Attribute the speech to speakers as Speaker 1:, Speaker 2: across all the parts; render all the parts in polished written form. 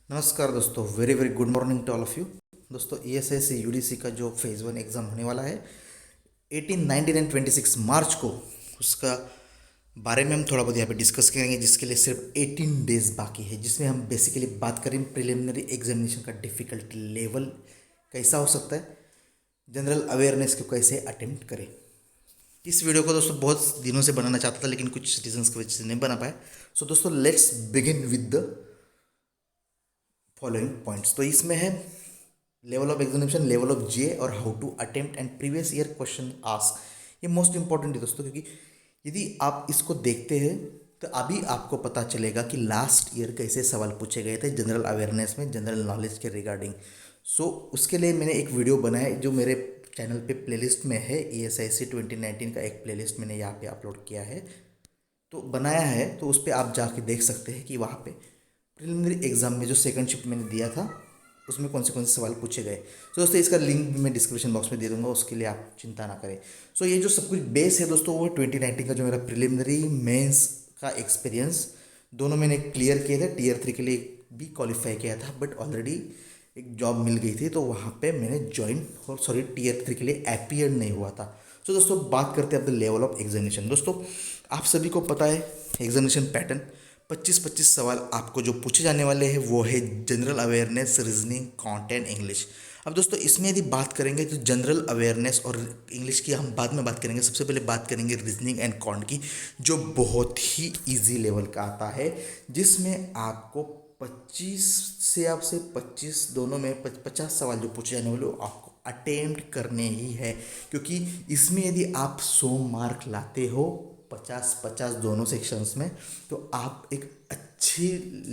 Speaker 1: नमस्कार दोस्तों, very very good morning to all of you. दोस्तों ESIC UDC का जो फेज़ 1 एग्ज़ाम होने वाला है 18, 19 एंड 26 मार्च को, उसका बारे में हम थोड़ा बहुत यहाँ पे डिस्कस करेंगे, जिसके लिए सिर्फ 18 डेज बाकी है, जिसमें हम बेसिकली बात करें प्रिलिमिनरी एग्जामिनेशन का डिफ़िकल्टी लेवल कैसा हो सकता है, जनरल अवेयरनेस को कैसे अटेम्प्ट करें। इस वीडियो को दोस्तों बहुत दिनों से बनाना चाहता था, लेकिन कुछ रीजंस की वजह से नहीं बना पाया। सो दोस्तों, let's begin with the following points. तो इसमें है level of examination, level of J और how to attempt and previous year question ask. ये मोस्ट इंपॉर्टेंट है दोस्तों, क्योंकि यदि आप इसको देखते हैं तो अभी आपको पता चलेगा कि लास्ट ईयर कैसे सवाल पूछे गए थे जनरल अवेयरनेस में, जनरल नॉलेज के रिगार्डिंग। सो उसके लिए मैंने एक वीडियो बनाया जो मेरे चैनल पे प्लेलिस्ट में है। ESIC 2019 का एक प्लेलिस्ट मैंने यहाँ पे अपलोड किया है, तो बनाया है, तो उस पर आप जाके देख सकते हैं कि वहाँ पे प्रिलिमिनरी एग्जाम में जो सेकंड शिफ्ट मैंने दिया था उसमें कौन से सवाल पूछे गए। तो दोस्तों, इसका लिंक भी मैं डिस्क्रिप्शन बॉक्स में दे दूंगा, उसके लिए आप चिंता ना करें। सो ये जो सब कुछ बेस है दोस्तों, वो 2019 का जो मेरा प्रिलिमिनरी मेंस का एक्सपीरियंस दोनों मैंने क्लियर किए थे। Tier 3 के लिए भी क्वालिफाई किया था, बट ऑलरेडी एक जॉब मिल गई थी, तो वहाँ पे मैंने ज्वाइन और Tier 3 के लिए अपीयर नहीं हुआ था। तो दोस्तों, बात करते हैं अब द लेवल ऑफ एग्जामिनेशन। दोस्तों, आप सभी को पता है एग्जामिनेशन पैटर्न 25-25 सवाल आपको जो पूछे जाने वाले हैं वो है general awareness, reasoning, content, English. अब दोस्तों, इसमें यदि बात करेंगे तो जनरल अवेयरनेस और इंग्लिश की हम बाद में बात करेंगे। सबसे पहले बात करेंगे रीजनिंग एंड कॉन्ट की, जो बहुत ही इजी लेवल का आता है, जिसमें आपको 25 से आपसे 25 दोनों में 50 सवाल जो पूछे जाने वाले वो आपको अटेम्प्ट करने ही है। क्योंकि इसमें यदि आप 100 मार्क लाते हो 50-50 दोनों सेक्शंस में, तो आप एक अच्छी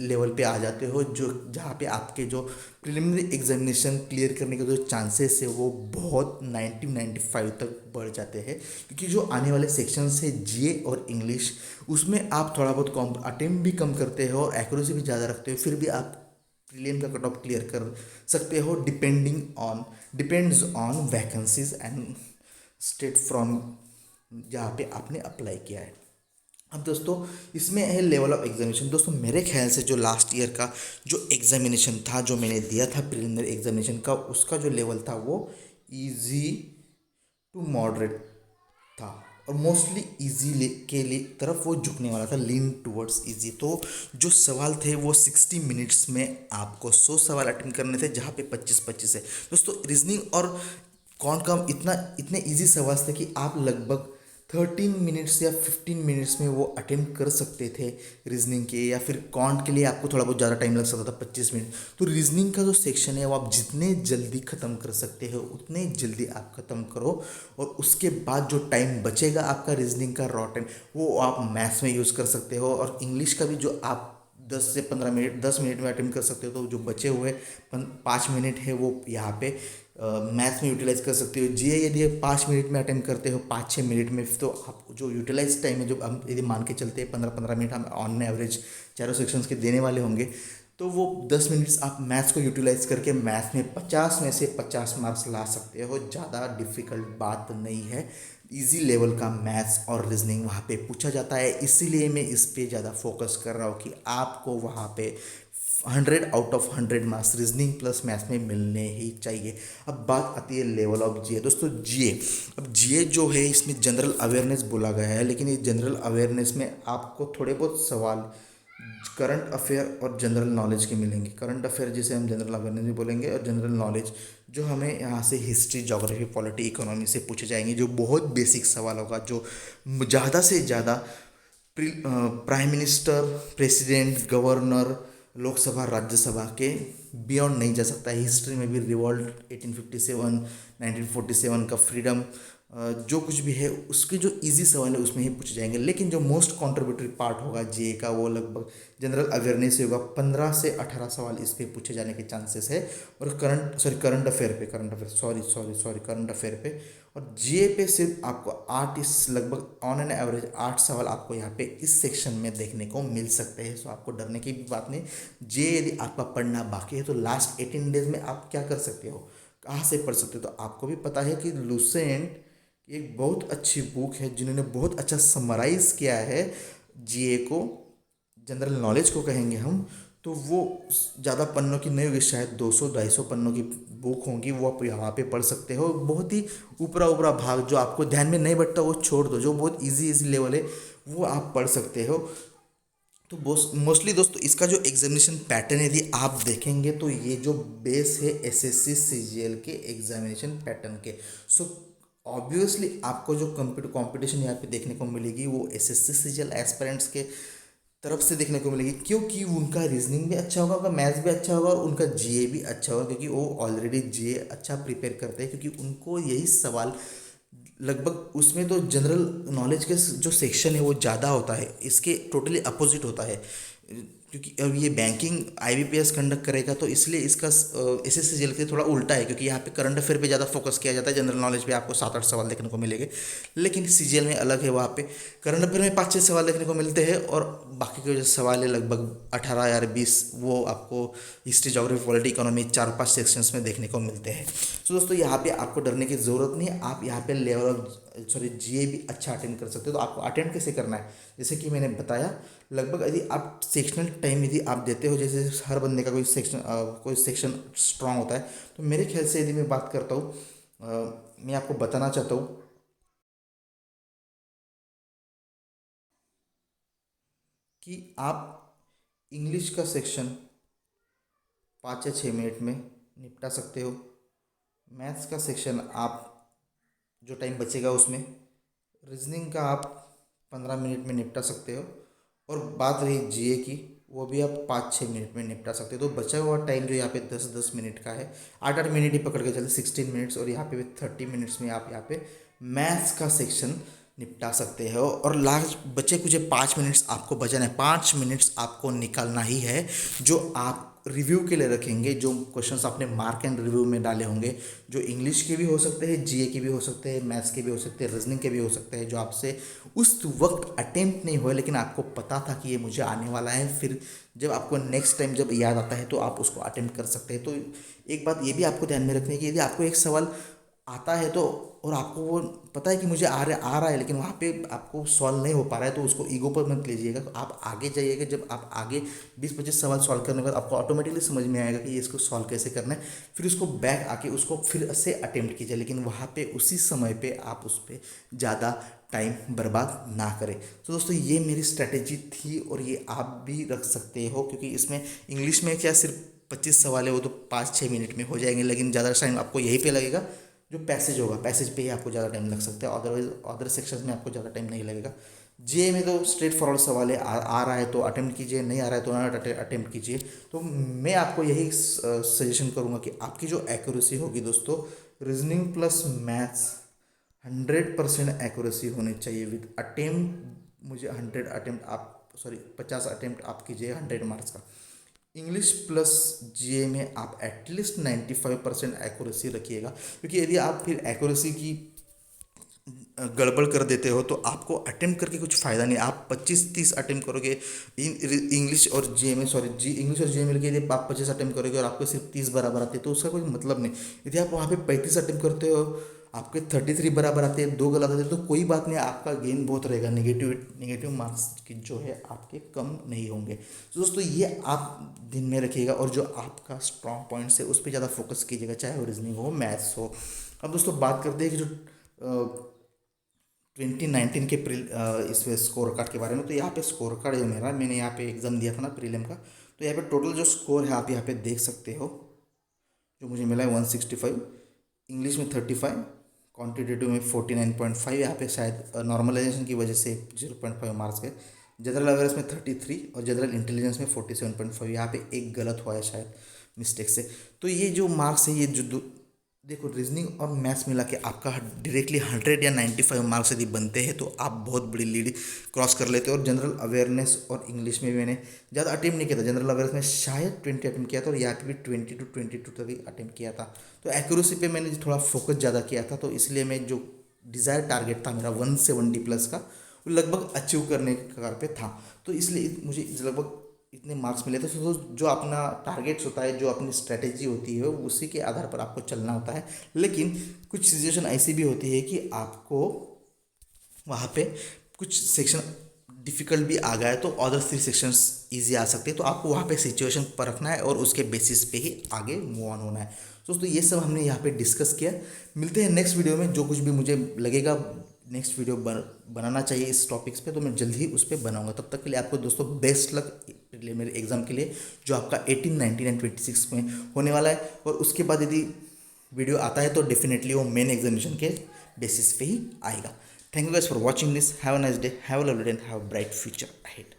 Speaker 1: लेवल पे आ जाते हो, जो जहाँ पे आपके जो प्रिलिमिनरी एग्जामिनेशन क्लियर करने के जो चांसेस है वो बहुत 90-95 तक बढ़ जाते हैं। क्योंकि जो आने वाले सेक्शंस है GA और इंग्लिश, उसमें आप थोड़ा बहुत कम अटेम्प्ट भी कम करते हो और एक्यूरेसी भी ज़्यादा रखते हो, फिर भी आप प्रीलिम का कट ऑफ क्लियर कर सकते हो, depends on vacancies and state from जहाँ पे आपने अप्लाई किया है। अब दोस्तों, इसमें है लेवल ऑफ एग्जामिनेशन। दोस्तों, मेरे ख्याल से जो लास्ट ईयर का जो एग्जामिनेशन था, जो मैंने दिया था प्रिलिमिनरी एग्जामिनेशन का, उसका जो लेवल था वो इजी टू मॉडरेट था, और मोस्टली इजी के लिए तरफ वो झुकने वाला था, लीन टूवर्ड्स इजी। तो जो सवाल थे वो 60 मिनट्स में आपको 100 सवाल अटेंड करने थे, जहाँ पे 25-25 है। दोस्तों, रीजनिंग और कौन का इतने इजी सवाल थे कि आप लगभग 13 मिनट्स या 15 मिनट्स में वो अटेम्प्ट कर सकते थे रीजनिंग के, या फिर कॉन्ट के लिए आपको थोड़ा बहुत ज़्यादा टाइम लग सकता था 25 मिनट। तो रीजनिंग का जो सेक्शन है वो आप जितने जल्दी ख़त्म कर सकते हो उतने जल्दी आप ख़त्म करो, और उसके बाद जो टाइम बचेगा आपका रीजनिंग का रॉ टाइम, वो आप मैथ्स में यूज़ कर सकते हो। और इंग्लिश का भी जो आप 10 से 15 मिनट 10 मिनट में अटेम्प्ट कर सकते हो, तो जो बचे हुए 5 मिनट है वो यहाँ पे मैथ्स में यूटिलाइज कर सकते हो। GA यदि 5 मिनट में अटेम्प्ट करते हो 5-6 मिनट में, तो आप जो यूटिलाइज टाइम है, जो हम यदि मान के चलते हैं 15-15 मिनट हम ऑन एवरेज चारों सेक्शंस के देने वाले होंगे, तो वो 10 मिनट्स आप मैथ्स को यूटिलाइज करके मैथ्स में 50 में से 50 मार्क्स ला सकते हो। ज़्यादा डिफ़िकल्ट बात नहीं है, इजी लेवल का मैथ्स और रीजनिंग वहाँ पे पूछा जाता है। इसीलिए मैं इस पे ज़्यादा फोकस कर रहा हूँ कि आपको वहाँ पे 100 out of 100 marks reasoning plus maths में मिलने ही चाहिए। अब बात आती है लेवल ऑफ GA। दोस्तों, GA, अब GA जो है इसमें जनरल अवेयरनेस बोला गया है, लेकिन ये जनरल अवेयरनेस में आपको थोड़े बहुत सवाल करंट अफेयर और जनरल नॉलेज के मिलेंगे। करंट अफेयर जिसे हम जनरल अवेयरनेस भी बोलेंगे, और जनरल नॉलेज जो हमें यहाँ से हिस्ट्री, ज्योग्राफी, पॉलिटी, इकोनॉमी से पूछे जाएंगे, जो बहुत बेसिक सवाल होगा, जो ज़्यादा से ज़्यादा prime minister, president, governor, Lok Sabha, Rajya Sabha के बियॉन्ड नहीं जा सकता है। हिस्ट्री में भी रिवॉल्ट 1857, 1947 का फ्रीडम, जो कुछ भी है उसके जो इजी सवाल है उसमें ही पूछे जाएंगे। लेकिन जो मोस्ट कॉन्ट्रीब्यूटरी पार्ट होगा GA का, वो लगभग जनरल अवेयरनेस होगा। 15 से 18 सवाल इस पे पूछे जाने के चांसेस है। और करंट अफेयर पे, करंट अफेयर पे और GA पे सिर्फ आपको 8, इस लगभग ऑन एन एवरेज 8 सवाल आपको यहाँ पे इस सेक्शन में देखने को मिल सकते हैं। सो आपको डरने की भी बात नहीं। GA यदि आपका पढ़ना बाकी है तो लास्ट 18 डेज में आप क्या कर सकते हो, कहाँ से पढ़ सकते हो, तो आपको भी पता है कि लुसेंट एक बहुत अच्छी बुक है, जिन्होंने बहुत अच्छा समराइज किया है GA को, जनरल नॉलेज को कहेंगे हम। तो वो ज़्यादा पन्नों की नहीं होगी, शायद 200-250 पन्नों की बुक होंगी, वो आप यहाँ पे पढ़ सकते हो। बहुत ही ऊपरा ऊपरा भाग जो आपको ध्यान में नहीं बैठता वो छोड़ दो, जो बहुत इजी इजी लेवल है वो आप पढ़ सकते हो। तो मोस्टली दोस्तों इसका जो एग्जामिनेशन पैटर्न है यदि आप देखेंगे तो ये जो बेस है एसएससी सीजीएल के एग्जामिनेशन पैटर्न के। सो ऑब्वियसली आपको जो कंपटीशन यहाँ पे देखने को मिलेगी वो एसएससी सीजीएल एस्पिरेंट्स के तरफ से देखने को मिलेगी, क्योंकि उनका रीजनिंग भी अच्छा होगा, उनका मैथ्स भी अच्छा होगा और उनका जीए भी अच्छा होगा, क्योंकि वो ऑलरेडी जीए अच्छा प्रिपेयर करते हैं, क्योंकि उनको यही सवाल लगभग उसमें तो जनरल नॉलेज के जो सेक्शन है वो ज़्यादा होता है, इसके टोटली अपोजिट होता है। क्योंकि अब ये बैंकिंग आईबीपीएस कंडक्ट करेगा तो इसलिए इसका एसएससी जेल के थोड़ा उल्टा है, क्योंकि यहाँ पे करंट अफेयर पे ज़्यादा फोकस किया जाता है, जनरल नॉलेज पे आपको 7-8 सवाल देखने को मिलेंगे। लेकिन सीजीएल में अलग है, वहाँ पे करंट अफेयर में 5-6 सवाल देखने को मिलते हैं और बाकी के जो सवाल है लगभग 18 या 20 वो आपको history, geography, polity, economy 4-5 sections में देखने को मिलते हैं। तो दोस्तों यहाँ पे आपको डरने की ज़रूरत नहीं है, आप यहाँ पे लेवल ऑफ जीए भी अच्छा अटेंड कर सकते हो। तो आपको अटेंड कैसे करना है, जैसे कि मैंने बताया, लगभग यदि आप सेक्शनल टाइम यदि आप देते हो, जैसे हर बंदे का कोई सेक्शन स्ट्रांग होता है, तो मेरे ख्याल से यदि मैं बात करता हूँ, मैं आपको बताना चाहता हूँ कि आप इंग्लिश का सेक्शन 5 या 6 मिनट में निपटा सकते हो। मैथ्स का सेक्शन आप जो टाइम बचेगा उसमें, रीजनिंग का आप 15 मिनट में निपटा सकते हो, और बात रही जीए की, वो भी आप 5-6 मिनट में निपटा सकते हो। तो बचा हुआ टाइम जो यहाँ पे 10-10 मिनट का है, 8-8 मिनट ही पकड़ के चलते, 16 मिनट्स, और यहाँ पे भी 30 मिनट्स में आप यहाँ पे मैथ्स का सेक्शन निपटा सकते हो। और लास्ट बचे कुछ 5 मिनट्स आपको बचाना है, 5 मिनट्स आपको निकालना ही है, जो आप रिव्यू के लिए रखेंगे, जो क्वेश्चंस आपने मार्क एंड रिव्यू में डाले होंगे, जो इंग्लिश के भी हो सकते हैं, जीए के भी हो सकते हैं, मैथ्स के भी हो सकते हैं, रीजनिंग के भी हो सकते हैं, जो आपसे उस वक्त अटेम्प्ट नहीं हुए लेकिन आपको पता था कि ये मुझे आने वाला है, फिर जब आपको नेक्स्ट टाइम जब याद आता है तो आप उसको अटेम्प्ट कर सकते हैं। तो एक बात ये भी आपको ध्यान में रखनी है कि यदि आपको एक सवाल आता है तो, और आपको वो पता है कि मुझे आ रहा है लेकिन वहाँ पे आपको सॉल्व नहीं हो पा रहा है, तो उसको ईगो पर मत लीजिएगा। तो आप आगे जाइएगा, जब आप आगे 20-25 सवाल सॉल्व करने के बाद आपको ऑटोमेटिकली समझ में आएगा कि ये इसको सॉल्व कैसे करना है, फिर उसको बैक आके उसको फिर से अटेम्प्ट कीजिए, लेकिन वहाँ पे उसी समय पे आप उस पर ज़्यादा टाइम बर्बाद ना करें। तो दोस्तों ये मेरी स्ट्रैटेजी थी और ये आप भी रख सकते हो, क्योंकि इसमें इंग्लिश में क्या सिर्फ 25 सवाल है, वो तो 5-6 मिनट में हो जाएंगे, लेकिन ज़्यादा टाइम आपको यहीं पे लगेगा। जो पैसेज होगा, पैसेज पे ही आपको ज़्यादा टाइम लग सकता है, अदरवाइज अदर सेक्शंस में आपको ज़्यादा टाइम नहीं लगेगा। जे में तो स्ट्रेट फॉरवर्ड सवाल है, आ रहा है तो अटेम्प्ट कीजिए, नहीं आ रहा है तो नॉट अटेम्प्ट कीजिए। तो मैं आपको यही सजेशन करूँगा कि आपकी जो एक्यूरेसी होगी दोस्तों, रीजनिंग प्लस मैथ्स 100% एक्यूरेसी होनी चाहिए विद अटेम्प्ट। मुझे 100 अटेम्प्ट आप, सॉरी 50 अटेम्प्ट आप कीजिए 100 मार्क्स का। इंग्लिश प्लस जीए में आप एटलीस्ट 95% एक्यूरेसी रखिएगा, क्योंकि यदि आप फिर एक्यूरेसी की गड़बड़ कर देते हो तो आपको अटेम्प्ट करके कुछ फ़ायदा नहीं। आप 25-30 अटेम्प्ट करोगे इंग्लिश और जीए में, सॉरी इंग्लिश और जीए मिलकर यदि आप 25 अटेम्प्ट करोगे और आपको सिर्फ 30 बराबर आते हैं तो उसका कोई मतलब नहीं। यदि आप वहाँ पे 35 अटेम्प्ट करते हो, आपके 33 बराबर आते हैं, 2 गलत आते हैं, तो कोई बात नहीं, आपका गेन बहुत रहेगा, नेगेटिव मार्क्स की जो है आपके कम नहीं होंगे। तो दोस्तों ये आप दिन में रखिएगा, और जो आपका स्ट्रॉन्ग पॉइंट्स है उस पर ज़्यादा फोकस कीजिएगा, चाहे वो रीजनिंग हो, मैथ्स हो। अब दोस्तों बात करते हैं कि जो 2019 के इसमें स्कोर कार्ड के बारे में। तो यहाँ पे स्कोर कार्ड है मेरा, मैंने यहाँ पे एग्ज़ाम दिया था ना प्रीलिम का, तो यहाँ पे टोटल जो स्कोर है आप यहाँ पे देख सकते हो, जो मुझे मिला है 165, इंग्लिश में 35, क्वान्टिटेटिव में 49.5, यहाँ पे शायद नॉर्मलाइजेशन की वजह से 0.5 मार्क्स गए, जनरल अवेयरनेस में 33 और जनरल इंटेलिजेंस में 47.5, यहाँ पे एक गलत हुआ है शायद मिस्टेक से। तो ये जो मार्क्स है, ये जो देखो रीजनिंग और मैथ्स मिला के आपका डायरेक्टली 100 या 95 मार्क्स यदि बनते हैं तो आप बहुत बड़ी लीड क्रॉस कर लेते हो। और जनरल अवेयरनेस और इंग्लिश में भी मैंने ज़्यादा अटेम्प्ट नहीं किया था, जनरल अवेयरनेस में शायद 20 अटेम्प्ट किया था, और यहाँ पे भी 20 to 22 तक ही अटेम्प्ट किया था। तो एक्यूरेसी पे मैंने थोड़ा फोकस ज़्यादा किया था, तो इसलिए मैं जो डिज़ायर टारगेट था मेरा 170+ का, वो लगभग अचीव करने के कगार पे था। तो इसलिए मुझे लगभग इतने मार्क्स मिले थे। तो जो अपना टारगेट्स होता है, जो अपनी स्ट्रेटेजी होती है, उसी के आधार पर आपको चलना होता है। लेकिन कुछ सिचुएशन ऐसी भी होती है कि आपको वहाँ पे कुछ सेक्शन डिफ़िकल्ट भी आ गया है तो अदर 3 सेक्शंस ईजी आ सकते हैं, तो आपको वहाँ पे सिचुएशन पर रखना है और उसके बेसिस पे ही आगे मूव ऑन होना है। तो दोस्तों ये सब हमने यहाँ पे डिस्कस किया। मिलते हैं नेक्स्ट वीडियो में, जो कुछ भी मुझे लगेगा नेक्स्ट वीडियो बनाना चाहिए इस टॉपिक्स पे, तो मैं जल्द ही उस पर बनाऊंगा। तब तक के लिए आपको दोस्तों बेस्ट लक मेरे एग्ज़ाम के लिए, जो आपका 18, 19 एंड 26 में होने वाला है। और उसके बाद यदि वीडियो आता है तो डेफिनेटली वो मेन एग्जामिनेशन के बेसिस पे ही आएगा। Thank you guys for watching this. Have a nice day. Have a lovely day and have a bright future ahead.